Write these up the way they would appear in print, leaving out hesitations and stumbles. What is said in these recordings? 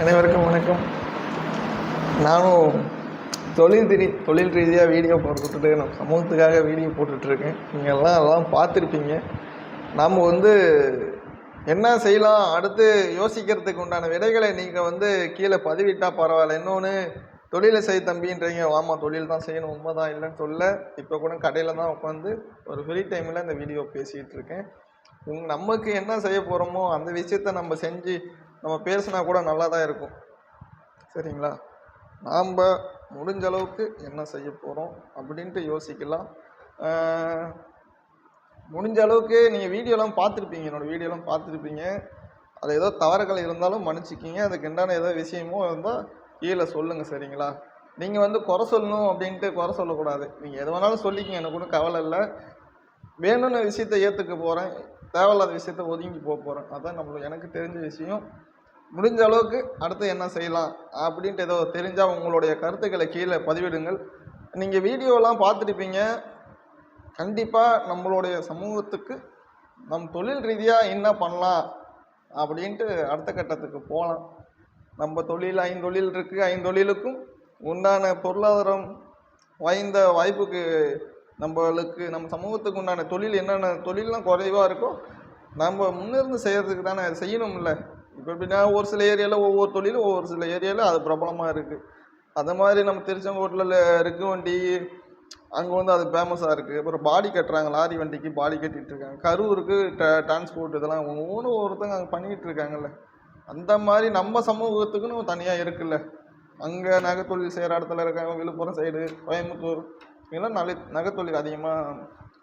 அனைவருக்கும் வணக்கம். நானும் தொழில் ரீதியாக வீடியோ போட்டுட்டு நம்ம சமூகத்துக்காக வீடியோ போட்டுட்ருக்கேன். நீங்கள் எல்லாம் பார்த்துருப்பீங்க. நாம் என்ன செய்யலாம் அடுத்து யோசிக்கிறதுக்கு உண்டான விடைகளை நீங்கள் கீழே பதிவிட்டால் பரவாயில்ல. இன்னொன்று தொழிலை செய் தம்பின்றீங்க. ஆமாம், தொழில் தான் செய்யணும், உண்மைதான், இல்லைன்னு சொல்ல. இப்போ கூட கடையில் தான் உட்காந்து ஒரு ஃப்ரீ டைமில் இந்த வீடியோ பேசிகிட்டு இருக்கேன். நமக்கு என்ன செய்ய போகிறோமோ அந்த விஷயத்த நம்ம செஞ்சு நம்ம பேசினா கூட நல்லா தான் இருக்கும். சரிங்களா? நாம் முடிஞ்ச அளவுக்கு என்ன செய்ய போகிறோம் அப்படின்ட்டு யோசிக்கலாம். முடிஞ்ச அளவுக்கு நீங்கள் வீடியோலாம் பார்த்துருப்பீங்க, என்னோடய வீடியோலாம் பார்த்துருப்பீங்க. அது ஏதோ தவறுகள் இருந்தாலும் மன்னிச்சிக்கிங்க. அதுக்கு உண்டான ஏதோ விஷயமோ இருந்தால் கீழே சொல்லுங்கள். சரிங்களா? நீங்கள் குறை சொல்லணும் அப்படின்ட்டு குறை சொல்லக்கூடாது. நீங்கள் எது வேணாலும் சொல்லிக்கிங்க, எனக்கு ஒன்றும் கவலை இல்லை. வேணும்னு விஷயத்தை ஏற்றுக்க போகிறேன், தேவையில்லாத விஷயத்த ஒதுங்கி போகிறேன். அதான் எனக்கு தெரிஞ்ச விஷயம். முடிஞ்ச அளவுக்கு அடுத்து என்ன செய்யலாம் அப்படின்ட்டு ஏதோ தெரிஞ்சால் உங்களுடைய கருத்துக்களை கீழே பதிவிடுங்கள். நீங்கள் வீடியோலாம் பார்த்துருப்பீங்க. கண்டிப்பாக நம்மளுடைய சமூகத்துக்கு நம் தொழில் ரீதியாக என்ன பண்ணலாம் அப்படின்ட்டு அடுத்த கட்டத்துக்கு போகலாம். நம்ம தொழில் 5 தொழில் இருக்குது. 5 தொழிலுக்கும் உண்டான பொருளாதாரம் வாய்ந்த வாய்ப்புக்கு நம்ம சமூகத்துக்கு உண்டான தொழில் என்னென்ன தொழிலெலாம் குறைவாக இருக்கோ நம்ம முன்னிருந்து செய்கிறதுக்கு தானே செய்யணும். இல்லை இப்போ எப்படின்னா ஒரு சில ஏரியாவில் ஒவ்வொரு தொழிலும் ஒவ்வொரு சில ஏரியாவில் அது பிரபலமாக இருக்குது. அது மாதிரி நம்ம திருச்செங்கோட்டில் இருக்கு வண்டி அங்கே அது ஃபேமஸாக இருக்குது. அப்புறம் பாடி கட்டுறாங்க, லாரி வண்டிக்கு பாடி கட்டிகிட்டு இருக்காங்க. கரூருக்கு டிரான்ஸ்போர்ட் இதெல்லாம் ஒவ்வொருத்தங்க அங்கே பண்ணிக்கிட்டு இருக்காங்கல்ல. அந்த மாதிரி நம்ம சமூகத்துக்குன்னு தனியாக இருக்குல்ல. அங்கே நகைத்தொழில் செய்கிற இடத்துல இருக்காங்க. விழுப்புரம் சைடு, கோயம்புத்தூர் இதெல்லாம் நகைத்தொழில் அதிகமாக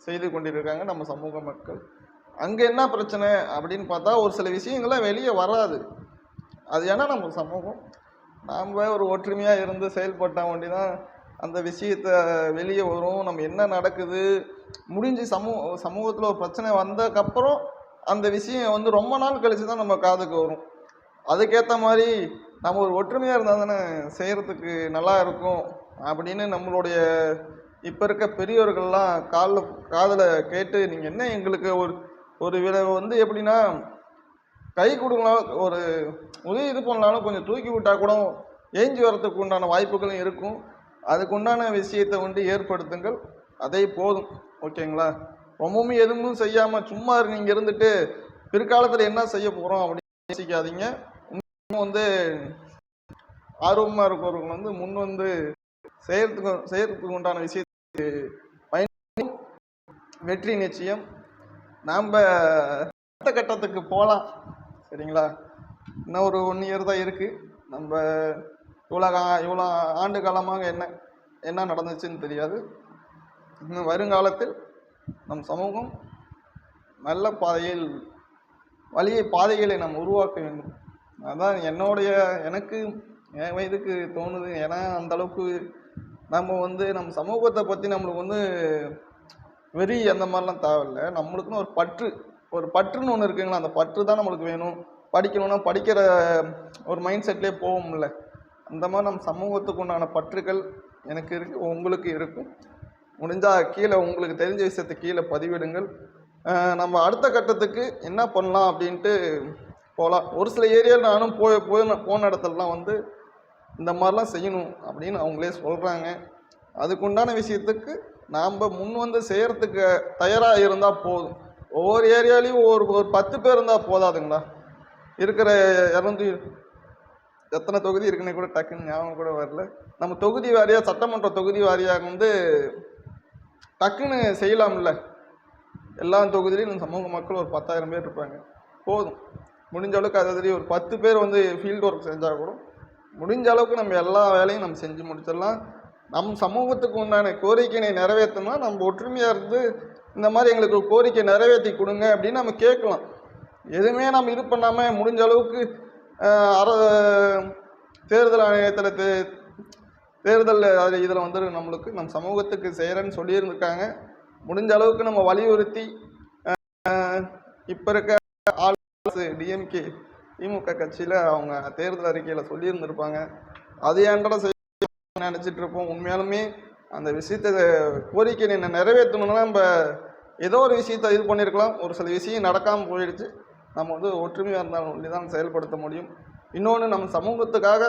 செய்து கொண்டிருக்காங்க நம்ம சமூக மக்கள். அங்கே என்ன பிரச்சனை அப்படின்னு பார்த்தா ஒரு சில விஷயங்கள்லாம் வெளியே வராது. அது ஏன்னா நம்ம சமூகம் நாம் ஒரு ஒற்றுமையாக இருந்து செயல்பட்ட வேண்டி தான் அந்த விஷயத்தை வெளியே வரும். நம்ம என்ன நடக்குது முடிஞ்சு சமூகத்தில் ஒரு பிரச்சனை வந்ததுக்கப்புறம் அந்த விஷயம் ரொம்ப நாள் கழித்து தான் நம்ம காதுக்கு வரும். அதுக்கேற்ற மாதிரி நம்ம ஒரு ஒற்றுமையாக இருந்தால் தானே செய்கிறதுக்கு நல்லா இருக்கும் அப்படின்னு நம்மளுடைய இப்போ இருக்க பெரியவர்கள்லாம் காதில் கேட்டு நீங்கள் என்ன எங்களுக்கு ஒரு எப்படின்னா கை கொடுக்கலாம், ஒரு உதவி இது பண்ணாலும் கொஞ்சம் தூக்கி விட்டால் கூட ஏஞ்சி வரத்துக்கு உண்டான வாய்ப்புகளும் இருக்கும். அதுக்கு உண்டான விஷயத்தை ஏற்படுத்துங்கள். அதே போதும். ஓகேங்களா? ரொம்பவுமே எதுவும் செய்யாமல் சும்மா நீங்கள் இருந்துட்டு பிற்காலத்தில் என்ன செய்ய போகிறோம் அப்படின்னு யோசிக்காதீங்க. இன்னும் ஆர்வமாக இருக்கிறவங்க முன் செய்யறதுக்கு உண்டான விஷயத்துக்கு பயன் வெற்றி நிச்சயம். நாம் அடுத்த கட்டத்துக்கு போகலாம். சரிங்களா? இன்னும் ஒரு 1 இயர் தான் இருக்குது. நம்ம இவ்வளோ ஆண்டு காலமாக என்ன நடந்துச்சுன்னு தெரியாது. இன்னும் வருங்காலத்தில் நம் சமூகம் நல்ல பாதைகளை நாம் உருவாக்க வேண்டும். அதான் எனக்கு என் வயதுக்கு தோணுது. ஏன்னா அந்தளவுக்கு நம்ம நம்ம சமூகத்தை பற்றி நம்மளுக்கு வெறி அந்த மாதிரிலாம் தேவையில்லை. நம்மளுக்குன்னு ஒரு பற்றுன்னு ஒன்று இருக்குங்களா, அந்த பற்று தான் நம்மளுக்கு வேணும். படிக்கணும்னா படிக்கிற ஒரு மைண்ட் செட்லேயே போகும்ல. அந்த மாதிரி நம்ம சமூகத்துக்கு உண்டான பற்றுகள் எனக்கு இருக்குது, உங்களுக்கு இருக்கும். முடிஞ்சால் கீழே உங்களுக்கு தெரிஞ்ச விஷயத்தை கீழே பதிவிடுங்கள். நம்ம அடுத்த கட்டத்துக்கு என்ன பண்ணலாம் அப்படின்ட்டு போகலாம். ஒரு சில ஏரியாவில் நானும் போன இடத்துலலாம் இந்த மாதிரிலாம் செய்யணும் அப்படின்னு அவங்களே சொல்கிறாங்க. அதுக்குண்டான விஷயத்துக்கு நாம் முன் செய்கிறதுக்கு தயாராக இருந்தால் போதும். ஒவ்வொரு ஏரியாலையும் ஒரு 10 பேர் இருந்தால் போதாதுங்களா? இருக்கிற 200 எத்தனை தொகுதி இருக்குன்னு கூட டக்குன்னு ஞாபகம் கூட வரல. நம்ம தொகுதி வாரியாக சட்டமன்ற தொகுதி வாரியாக டக்குன்னு செய்யலாம்ல. எல்லா தொகுதியிலையும் நம்ம சமூக மக்கள் ஒரு 10,000 பேர் இருப்பாங்க. போதும். முடிஞ்ச அளவுக்கு அதே ஒரு 10 பேர் ஃபீல்டு ஒர்க் செஞ்சால் கூட முடிஞ்ச அளவுக்கு நம்ம எல்லா வேலையும் நம்ம செஞ்சு முடிச்சிடலாம். நம் சமூகத்துக்கு உண்டான கோரிக்கையை நிறைவேற்றணும்னா நம்ம ஒற்றுமையாக இருந்து இந்த மாதிரி எங்களுக்கு கோரிக்கை நிறைவேற்றி கொடுங்க அப்படின்னு நம்ம கேட்கலாம். எதுவுமே நம்ம இது பண்ணாமல் முடிஞ்ச அளவுக்கு தேர்தல் ஆணையத்தில் தேர்தல் இதில் நம்மளுக்கு நம் சமூகத்துக்கு செய்கிறேன்னு சொல்லியிருந்துருக்காங்க. முடிஞ்ச அளவுக்கு நம்ம வலியுறுத்தி இப்போ இருக்க டிஎம்கே திமுக கட்சியில் அவங்க தேர்தல் அறிக்கையில் சொல்லியிருந்திருப்பாங்க. அது ஏன்டா நினச்சிட்டு இருப்போம். உண்மையாலுமே அந்த விஷயத்தை கோரிக்கை நிறைவேற்றணும்னா நம்ம ஏதோ ஒரு விஷயத்தை இது பண்ணியிருக்கலாம். ஒரு சில விஷயம் நடக்காமல் போயிடுச்சு. நம்ம ஒற்றுமையாக இருந்தாலும் ஒன்றி தான் செயல்படுத்த முடியும். இன்னொன்று நம்ம சமூகத்துக்காக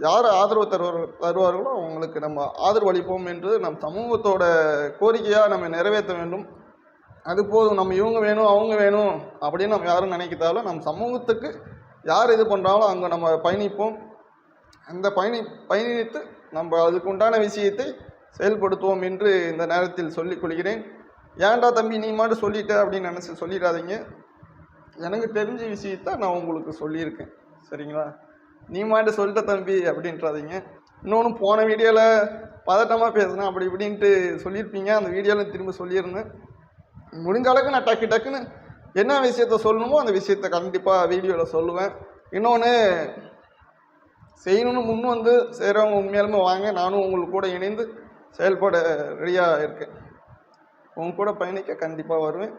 யார் ஆதரவு தருவார்களோ அவங்களுக்கு நம்ம ஆதரவு அளிப்போம் என்று நம் சமூகத்தோட கோரிக்கையாக நம்ம நிறைவேற்ற வேண்டும். அது போதும், நம்ம இவங்க வேணும் அவங்க வேணும் அப்படின்னு நம்ம யாரும் நினைக்கிறதாலும் நம்ம சமூகத்துக்கு யார் இது பண்ணுறாங்களோ அங்கே நம்ம பயணிப்போம். அந்த பயணித்து நம்ம அதுக்கு உண்டான விஷயத்தை செயல்படுத்துவோம் என்று இந்த நேரத்தில் சொல்லிக் கொள்கிறேன். ஏன்டா தம்பி நீ மட்டும் சொல்லிட்ட அப்படின்னு நினச்சி சொல்லிடாதீங்க. எனக்கு தெரிஞ்ச விஷயத்த நான் உங்களுக்கு சொல்லியிருக்கேன், சரிங்களா? நீ மட்டும் சொல்லிட்ட தம்பி அப்படின்றாதீங்க. இன்னொன்று, போன வீடியோவில் பதட்டமாக பேசுனேன் அப்படி இப்படின்ட்டு சொல்லியிருப்பீங்க. அந்த வீடியோவில் திரும்ப சொல்லியிருந்தேன். முடிஞ்ச அளவுக்கு நான் டக்குன்னு என்ன விஷயத்த சொல்லணுமோ அந்த விஷயத்த கண்டிப்பாக வீடியோவில் சொல்லுவேன். இன்னொன்று, செய்யணும்னு முன் வந்து செய்கிறவங்க உண்மையாலுமே வாங்க, நானும் உங்களுக்கு கூட இணைந்து செயல்பட ரெடியாக இருக்கேன். உங்க கூட பயணிக்க கண்டிப்பாக வருவேன்.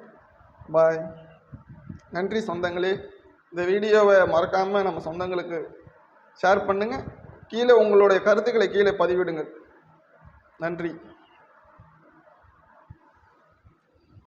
பாய். நன்றி சொந்தங்களே. இந்த வீடியோவை மறக்காமல் நம்ம சொந்தங்களுக்கு ஷேர் பண்ணுங்கள். கீழே உங்களுடைய கருத்துக்களை கீழே பதிவிடுங்கள். நன்றி.